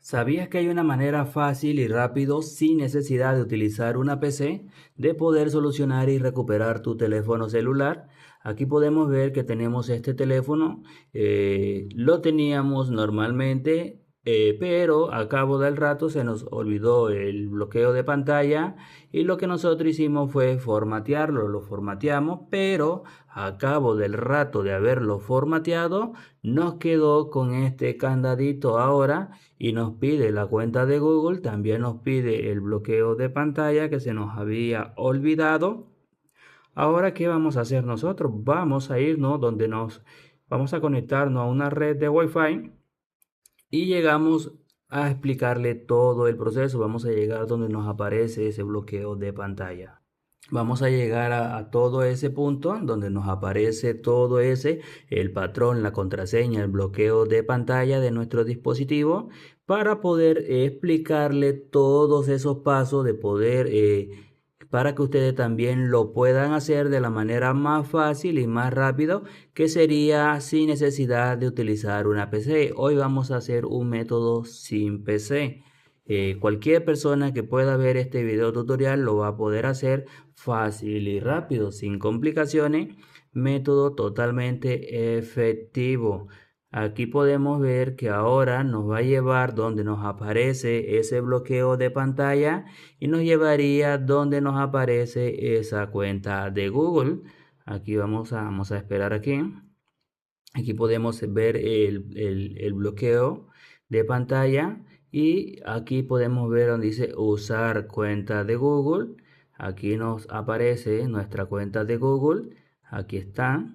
¿Sabías que hay una manera fácil y rápido, sin necesidad de utilizar una PC, de poder solucionar y recuperar tu teléfono celular? Aquí podemos ver que tenemos este teléfono, lo teníamos normalmente, pero a cabo del rato se nos olvidó el bloqueo de pantalla y lo que nosotros hicimos fue formatearlo, lo formateamos, pero a cabo del rato de haberlo formateado, nos quedó con este candadito ahora y nos pide la cuenta de Google, también nos pide el bloqueo de pantalla que se nos había olvidado. Ahora, ¿qué vamos a hacer nosotros? Vamos a irnos donde vamos a conectarnos a una red de Wi-Fi y llegamos a explicarle todo el proceso. Vamos a llegar donde nos aparece ese bloqueo de pantalla. Vamos a llegar a todo ese punto donde nos aparece todo ese, el patrón, la contraseña, el bloqueo de pantalla de nuestro dispositivo para poder explicarle todos esos pasos de poder, para que ustedes también lo puedan hacer de la manera más fácil y más rápido, que sería sin necesidad de utilizar una PC. Hoy vamos a hacer un método sin PC. Cualquier persona que pueda ver este video tutorial lo va a poder hacer fácil y rápido, sin complicaciones, método totalmente efectivo. Aquí podemos ver que ahora nos va a llevar donde nos aparece ese bloqueo de pantalla y nos llevaría donde nos aparece esa cuenta de Google. Aquí vamos a esperar aquí. Aquí podemos ver el bloqueo de pantalla y aquí podemos ver donde dice usar cuenta de Google. Aquí nos aparece nuestra cuenta de Google. Aquí está.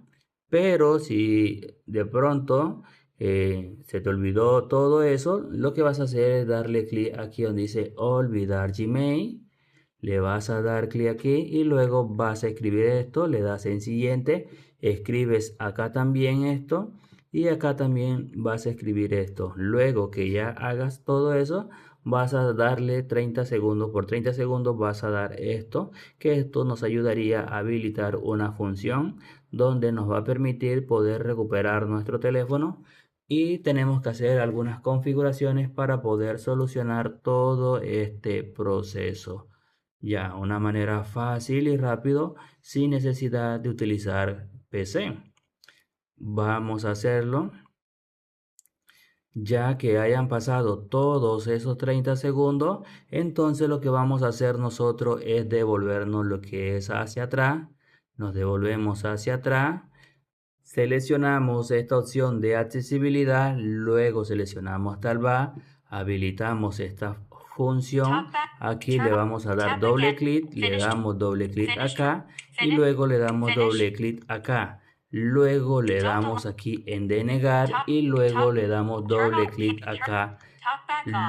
Pero si de pronto se te olvidó todo eso, lo que vas a hacer es darle clic aquí donde dice olvidar Gmail. Le vas a dar clic aquí y luego vas a escribir esto, le das en siguiente, escribes acá también esto y acá también vas a escribir esto. Luego que ya hagas todo eso, vas a darle 30 segundos. Por 30 segundos vas a dar esto, que esto nos ayudaría a habilitar una función donde nos va a permitir poder recuperar nuestro teléfono. Y tenemos que hacer algunas configuraciones para poder solucionar todo este proceso. Ya, una manera fácil y rápido sin necesidad de utilizar PC. Vamos a hacerlo. Ya que hayan pasado todos esos 30 segundos, entonces lo que vamos a hacer nosotros es devolvernos lo que es hacia atrás. Nos devolvemos hacia atrás. Seleccionamos esta opción de accesibilidad, luego seleccionamos Talbar, habilitamos esta función, aquí le vamos a dar doble clic, le damos doble clic acá y luego le damos doble clic acá. Luego le damos aquí en denegar y luego le damos doble clic acá.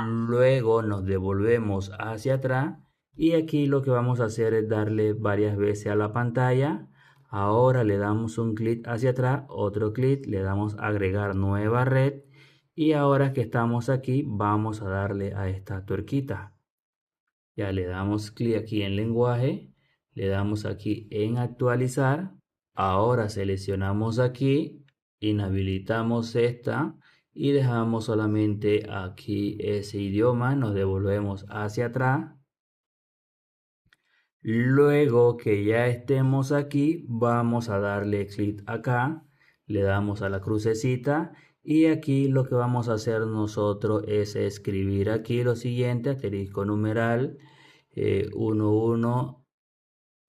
Luego nos devolvemos hacia atrás y aquí lo que vamos a hacer es darle varias veces a la pantalla. Ahora le damos un clic hacia atrás, otro clic, le damos agregar nueva red y ahora que estamos aquí vamos a darle a esta tuerquita. Ya le damos clic aquí en lenguaje, le damos aquí en actualizar. Ahora seleccionamos aquí, inhabilitamos esta y dejamos solamente aquí ese idioma, nos devolvemos hacia atrás. Luego que ya estemos aquí, vamos a darle clic acá, le damos a la crucecita y aquí lo que vamos a hacer nosotros es escribir aquí lo siguiente, asterisco numeral 11,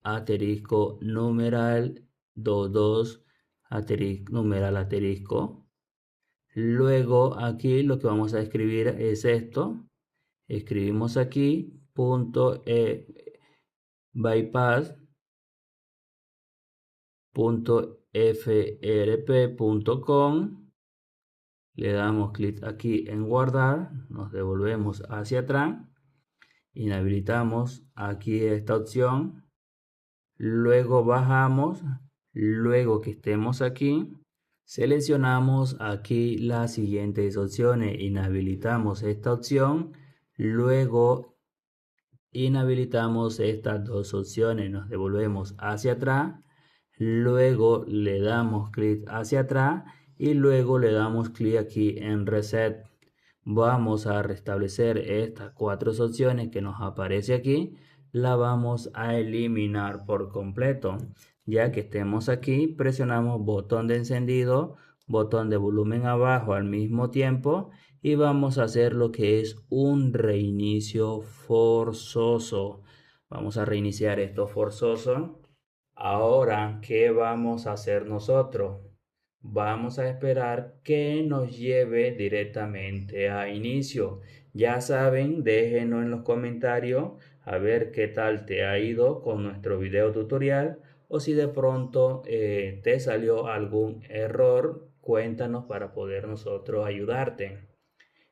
asterisco numeral 22, asterisco numeral asterisco. Luego aquí lo que vamos a escribir es esto, escribimos aquí punto bypass.frp.com, le damos clic aquí en guardar, nos devolvemos hacia atrás, inhabilitamos aquí esta opción, luego bajamos, luego que estemos aquí, seleccionamos aquí las siguientes opciones, inhabilitamos esta opción, luego inhabilitamos estas dos opciones, nos devolvemos hacia atrás, luego le damos clic hacia atrás y luego le damos clic aquí en reset. Vamos a restablecer estas 4 opciones que nos aparece aquí. La vamos a eliminar por completo. Ya que estemos aquí, presionamos botón de encendido, botón de volumen abajo al mismo tiempo y vamos a hacer lo que es un reinicio forzoso. Vamos a reiniciar esto forzoso. Ahora, ¿qué vamos a hacer nosotros? Vamos a esperar que nos lleve directamente a inicio. Ya saben, déjenos en los comentarios a ver qué tal te ha ido con nuestro video tutorial o si de pronto te salió algún error, cuéntanos para poder nosotros ayudarte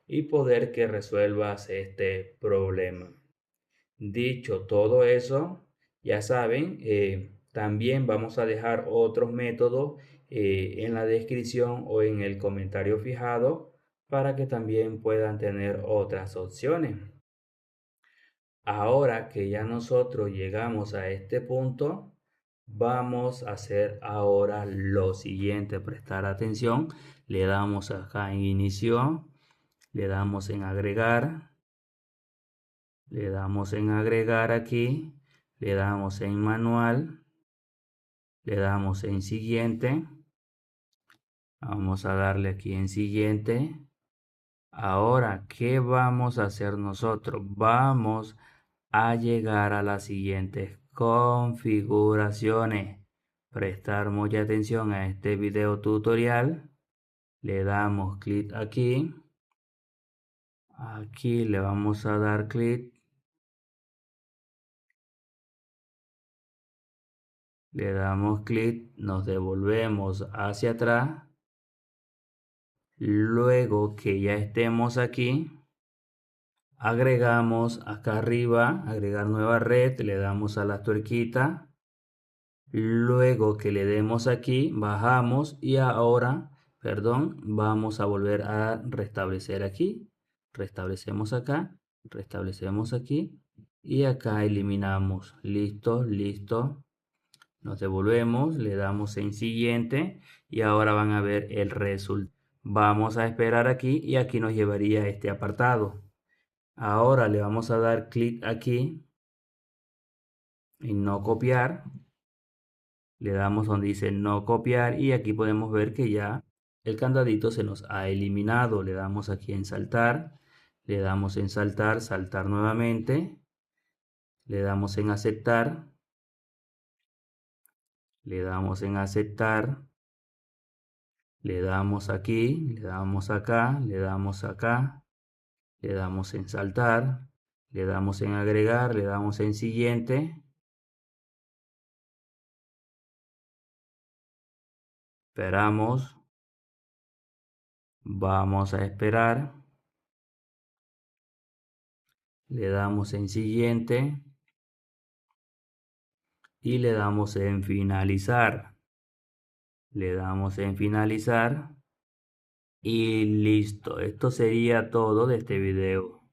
y poder que resuelvas este problema. Dicho todo eso, ya saben, también vamos a dejar otros métodos en la descripción o en el comentario fijado para que también puedan tener otras opciones. Ahora que ya nosotros llegamos a este punto, vamos a hacer ahora lo siguiente, prestar atención. Le damos acá en inicio, le damos en agregar. Le damos en agregar aquí, le damos en manual, le damos en siguiente. Vamos a darle aquí en siguiente. Ahora, ¿qué vamos a hacer nosotros? Vamos a llegar a las siguientes configuraciones. Prestar mucha atención a este video tutorial. Le damos clic aquí. Aquí le vamos a dar clic. Le damos clic, nos devolvemos hacia atrás. Luego que ya estemos aquí, agregamos acá arriba, agregar nueva red, le damos a la tuerquita. Luego que le demos aquí, bajamos y ahora, perdón, vamos a volver a restablecer aquí. Restablecemos acá, restablecemos aquí y acá eliminamos. Listo, listo. Nos devolvemos, le damos en siguiente y ahora van a ver el resultado. Vamos a esperar aquí y aquí nos llevaría a este apartado. Ahora le vamos a dar clic aquí en no copiar. Le damos donde dice no copiar y aquí podemos ver que ya el candadito se nos ha eliminado. Le damos aquí en saltar. Le damos en saltar, saltar nuevamente. Le damos en aceptar. Le damos en aceptar. Le damos aquí, le damos acá, le damos acá, le damos en saltar, le damos en agregar, le damos en siguiente. Esperamos. Vamos a esperar. Le damos en siguiente. Y le damos en finalizar. Le damos en finalizar. Y listo. Esto sería todo de este video.